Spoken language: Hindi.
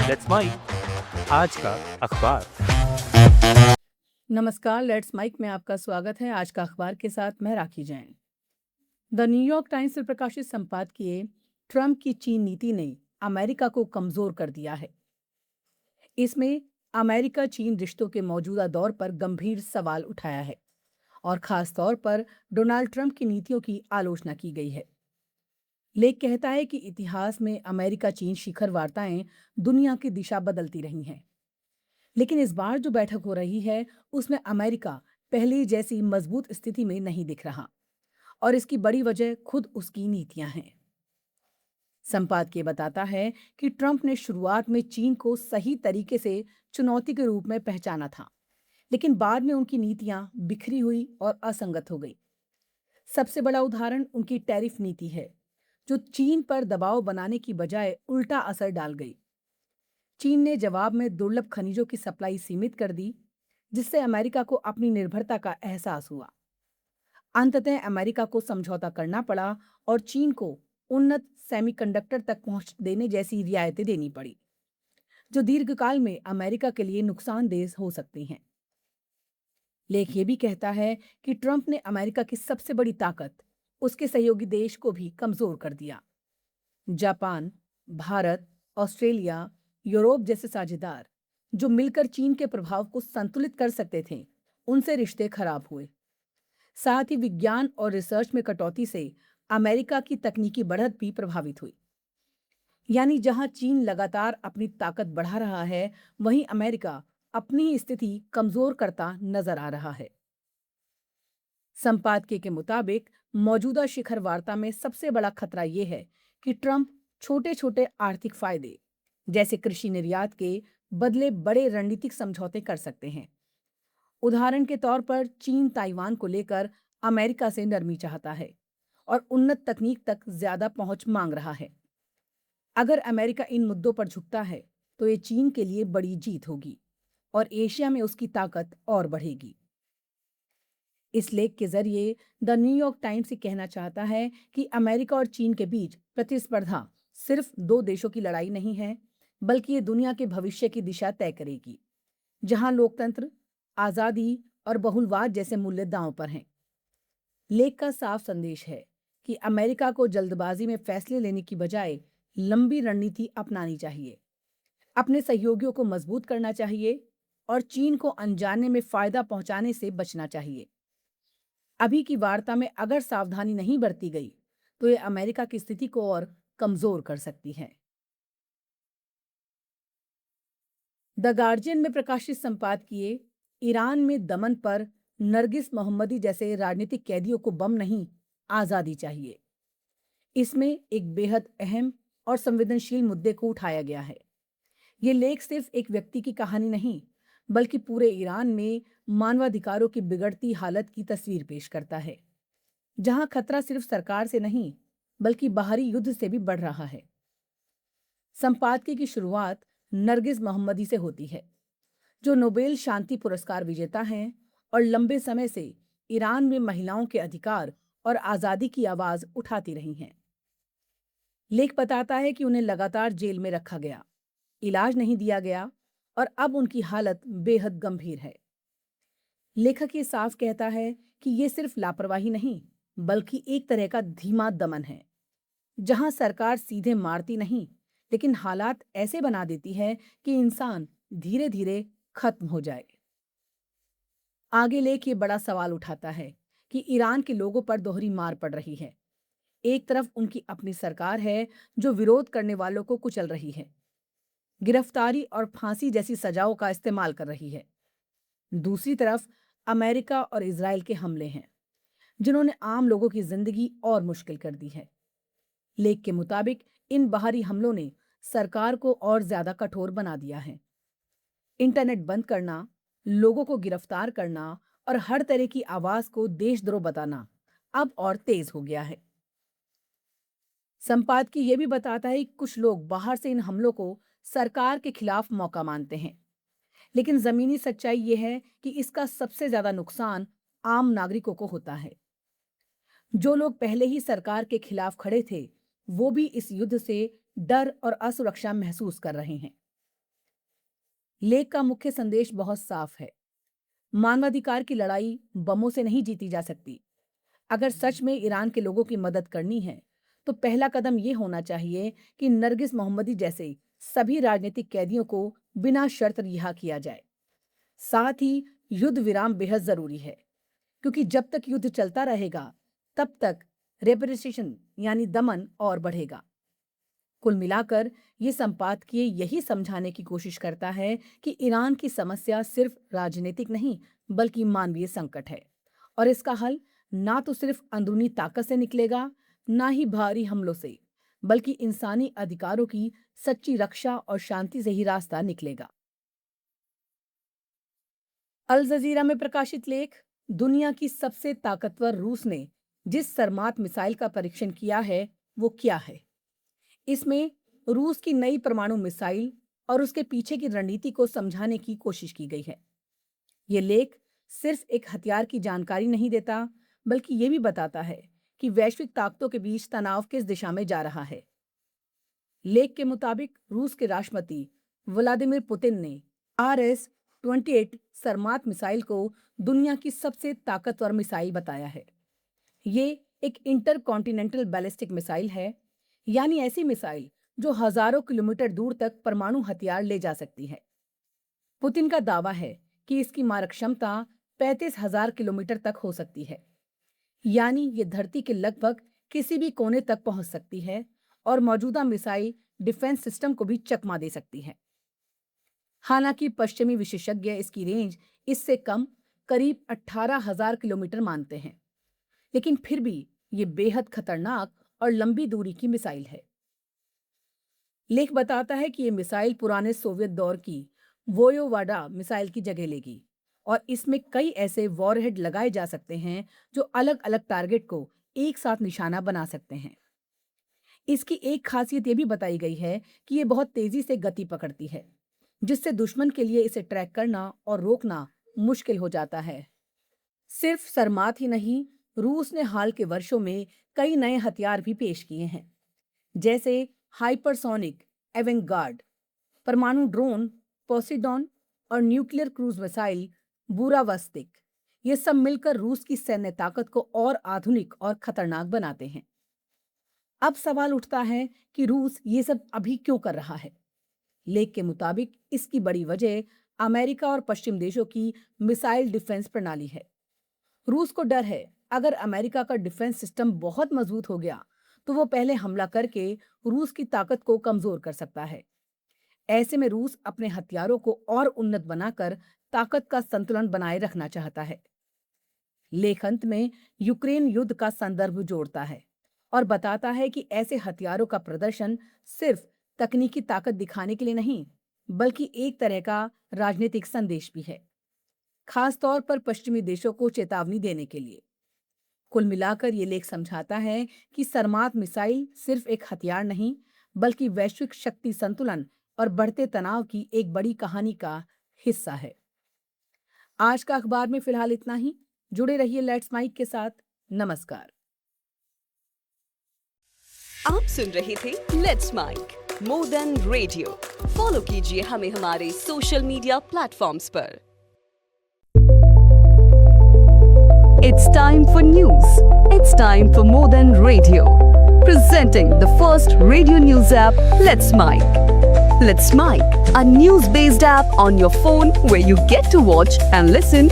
लेट्स माइक आज का अखबार। नमस्कार, लेट्स माइक में आपका स्वागत है। आज का अखबार के साथ मैं राखी जैन। द न्यूयॉर्क टाइम्स से प्रकाशित संपादकीय ट्रंप की चीन नीति ने अमेरिका को कमजोर कर दिया है। इसमें अमेरिका चीन रिश्तों के मौजूदा दौर पर गंभीर सवाल उठाया है और खास तौर पर डोनाल्ड ट्रंप की नीतियों की आलोचना की गई है। लेख कहता है कि इतिहास में अमेरिका चीन शिखर वार्ताएं दुनिया की दिशा बदलती रही हैं, लेकिन इस बार जो बैठक हो रही है उसमें अमेरिका पहले जैसी मजबूत स्थिति में नहीं दिख रहा और इसकी बड़ी वजह खुद उसकी नीतियां हैं। संपादकीय बताता है कि ट्रंप ने शुरुआत में चीन को सही तरीके से चुनौती के रूप में पहचाना था, लेकिन बाद में उनकी नीतियां बिखरी हुई और असंगत हो गई। सबसे बड़ा उदाहरण उनकी टैरिफ नीति है, जो चीन पर दबाव बनाने की बजाय उल्टा असर डाल गई। चीन ने जवाब में दुर्लभ खनिजों की सप्लाई सीमित कर दी, जिससे अमेरिका को अपनी निर्भरता का एहसास हुआ। अंततः अमेरिका को समझौता करना पड़ा और चीन को उन्नत सेमीकंडक्टर तक पहुंच देने जैसी रियायतें देनी पड़ी, जो दीर्घकाल में अमेरिका के लिए नुकसानदेह हो सकती हैं। लेख ये भी कहता है कि ट्रंप ने अमेरिका की सबसे बड़ी ताकत, उसके सहयोगी देश को भी कमजोर कर दिया। जापान, भारत, ऑस्ट्रेलिया, यूरोप जैसे साझेदार जो मिलकर चीन के प्रभाव को संतुलित कर सकते थे, उनसे रिश्ते खराब हुए। साथ ही विज्ञान और रिसर्च में कटौती से अमेरिका की तकनीकी बढ़त भी प्रभावित हुई। यानी जहां चीन लगातार अपनी ताकत बढ़ा रहा है, वहीं अमेरिका अपनी ही स्थिति कमजोर करता नजर आ रहा है। संपादकीय के मुताबिक मौजूदा शिखर वार्ता में सबसे बड़ा खतरा यह है कि ट्रंप छोटे छोटे आर्थिक फायदे जैसे कृषि निर्यात के बदले बड़े रणनीतिक समझौते कर सकते हैं। उदाहरण के तौर पर चीन ताइवान को लेकर अमेरिका से नरमी चाहता है और उन्नत तकनीक तक ज्यादा पहुंच मांग रहा है। अगर अमेरिका इन मुद्दों पर झुकता है तो ये चीन के लिए बड़ी जीत होगी और एशिया में उसकी ताकत और बढ़ेगी। इस लेख के जरिए द न्यूयॉर्क टाइम्स ये कहना चाहता है कि अमेरिका और चीन के बीच प्रतिस्पर्धा सिर्फ दो देशों की लड़ाई नहीं है, बल्कि ये दुनिया के भविष्य की दिशा तय करेगी, जहां लोकतंत्र, आजादी और बहुलवाद जैसे मूल्य दांव पर हैं। लेख का साफ संदेश है कि अमेरिका को जल्दबाजी में फैसले लेने की बजाय लंबी रणनीति अपनानी चाहिए, अपने सहयोगियों को मजबूत करना चाहिए और चीन को अनजाने में फायदा पहुंचाने से बचना चाहिए। अभी की वार्ता में अगर सावधानी नहीं बरती गई तो ये अमेरिका की स्थिति को और कमजोर कर सकती है। द गार्जियन में प्रकाशित संपादकीय ईरान में दमन पर नरगिस मोहम्मदी जैसे राजनीतिक कैदियों को बम नहीं, आजादी चाहिए। इसमें एक बेहद अहम और संवेदनशील मुद्दे को उठाया गया है। ये लेख सिर्फ एक व्यक्ति की कहानी नहीं, बल्कि पूरे ईरान में मानवाधिकारों की बिगड़ती हालत की तस्वीर पेश करता है, जहां खतरा सिर्फ सरकार से नहीं, बल्कि बाहरी युद्ध से भी बढ़ रहा है। संपादकीय की शुरुआत नरगिस मोहम्मदी से होती है, जो नोबेल शांति पुरस्कार विजेता हैं और लंबे समय से ईरान में महिलाओं के अधिकार और आजादी की आवाज उठाती रही हैं। लेख बताता है कि उन्हें लगातार जेल में रखा गया, इलाज नहीं दिया गया और अब उनकी हालत बेहद गंभीर है। लेखक ये साफ कहता है कि ये सिर्फ लापरवाही नहीं, बल्कि एक तरह का धीमा दमन है, जहां सरकार सीधे मारती नहीं, लेकिन हालात ऐसे बना देती है कि इंसान धीरे धीरे खत्म हो जाए। आगे लेख ये बड़ा सवाल उठाता है कि ईरान के लोगों पर दोहरी मार पड़ रही है। एक तरफ उनकी अपनी सरकार है जो विरोध करने वालों को कुचल रही है, गिरफ्तारी और फांसी जैसी सजाओं का इस्तेमाल कर रही है। दूसरी तरफ अमेरिका और इजराइल के हमले हैं, जिन्होंने आम लोगों की जिंदगी और मुश्किल कर दी है। लेख के मुताबिक इन बाहरी हमलों ने सरकार को और ज्यादा कठोर बना दिया है। इंटरनेट बंद करना, लोगों को गिरफ्तार करना और हर तरह की आवाज को देशद्रोह बताना अब और तेज हो गया है। संपादकीय ये भी बताता है कि कुछ लोग बाहर से इन हमलों को सरकार के खिलाफ मौका मानते हैं, लेकिन जमीनी सच्चाई ये है कि इसका सबसे ज्यादा नुकसान आम नागरिकों को होता है। जो लोग पहले ही सरकार के खिलाफ खड़े थे, वो भी इस युद्ध से डर और असुरक्षा महसूस कर रहे हैं। लेख का मुख्य संदेश बहुत साफ है। मानवाधिकार की लड़ाई बमों से नहीं जीती जा सकती। अगर सच में ईरान के लोगों की मदद करनी है, तो पहला कदम ये होना चाहिए कि नरगिस मोहम्मदी जैसे सभी राजनीतिक कैदियों को बिना शर्त रिहा किया जाए। साथ ही युद्ध विराम बेहद जरूरी है, क्योंकि जब तक युद्ध चलता रहेगा, तब तक रेपरेशन यानी दमन और बढ़ेगा। कुल मिलाकर ये संपादकीय यही समझाने की कोशिश करता है कि ईरान की समस्या सिर्फ राजनीतिक नहीं, बल्कि मानवीय संकट है, और इसका हल ना तो सिर्फ अंदरूनी ताकत से निकलेगा, ना ही बाहरी हमलों से, बल्कि इंसानी अधिकारों की सच्ची रक्षा और शांति से ही रास्ता निकलेगा। अल जजीरा में प्रकाशित लेख, दुनिया की सबसे ताकतवर रूस ने जिस सरमात मिसाइल का परीक्षण किया है, वो क्या है? इसमें रूस की नई परमाणु मिसाइल और उसके पीछे की रणनीति को समझाने की कोशिश की गई है। ये लेख सिर्फ एक हथियार की जानकारी नहीं देता, बल्कि ये भी बताता है कि वैश्विक ताकतों के बीच तनाव किस दिशा में जा रहा है। लेख के मुताबिक रूस के राष्ट्रपति व्लादिमीर पुतिन ने RS-28 सरमात मिसाइल को दुनिया की सबसे ताकतवर मिसाइल बताया है। ये एक इंटरकॉन्टिनेंटल बैलिस्टिक मिसाइल है, यानी ऐसी मिसाइल जो हजारों किलोमीटर दूर तक परमाणु हथियार ले जा सकती है। पुतिन का दावा है कि इसकी मारक क्षमता 35,000 किलोमीटर तक हो सकती है, यानी ये धरती के लगभग किसी भी कोने तक पहुंच सकती है और मौजूदा मिसाइल डिफेंस सिस्टम को भी चकमा दे सकती है। हालांकि पश्चिमी विशेषज्ञ इसकी रेंज इससे कम, करीब 18,000 किलोमीटर मानते हैं, लेकिन फिर भी ये बेहद खतरनाक और लंबी दूरी की मिसाइल है। लेख बताता है कि ये मिसाइल पुराने सोवियत दौर की वोयोवाडा मिसाइल की जगह लेगी, और इसमें कई ऐसे वॉरहेड लगाए जा सकते हैं जो अलग अलग टारगेट को एक साथ निशाना बना सकते हैं। इसकी एक खासियत ये भी बताई गई है कि ये बहुत तेजी से गति पकड़ती है, जिससे दुश्मन के लिए इसे ट्रैक करना और रोकना मुश्किल हो जाता है। सिर्फ सरमात ही नहीं, रूस ने हाल के वर्षों में कई नए हथियार भी पेश किए हैं, जैसे हाइपरसोनिक एवेंगार्ड, परमाणु ड्रोन पोसिडॉन और न्यूक्लियर क्रूज मिसाइल बुरावस्तिक। ये सब मिलकर रूस की सैन्य ताकत को और आधुनिक और खतरनाक बनाते हैं। अब सवाल उठता है कि रूस ये सब अभी क्यों कर रहा है? लेख के मुताबिक इसकी बड़ी वजह अमेरिका और पश्चिम देशों की मिसाइल डिफेंस प्रणाली है। रूस को डर है, अगर अमेरिका का डिफेंस सिस्टम बहुत मजबूत हो गया तो वो पहले हमला करके रूस की ताकत को कमजोर कर सकता है। ऐसे में रूस अपने हथियारों को और उन्नत बनाकर ताकत का संतुलन बनाए रखना चाहता है। लेख अंत में यूक्रेन युद्ध का संदर्भ जोड़ता है और बताता है कि ऐसे हथियारों का प्रदर्शन सिर्फ तकनीकी ताकत दिखाने के लिए नहीं, बल्कि एक तरह का राजनीतिक संदेश भी है, खास तौर पर पश्चिमी देशों को चेतावनी देने के लिए। कुल मिलाकर ये लेख समझाता है कि सरमात मिसाइल सिर्फ एक हथियार नहीं, बल्कि वैश्विक शक्ति संतुलन और बढ़ते तनाव की एक बड़ी कहानी का हिस्सा है। आज का अखबार में फिलहाल इतना ही। जुड़े रहिए लेट्स माइक के साथ। नमस्कार। आप सुन रहे थे let's mike more than radio. Follow कीजिए हमें हमारे सोशल मीडिया प्लेटफॉर्म्स पर। It's time for news. It's time for More Than Radio. Presenting the first radio news app, Let's Mic. Let's Mic, a news-based app on your phone where you get to watch and listen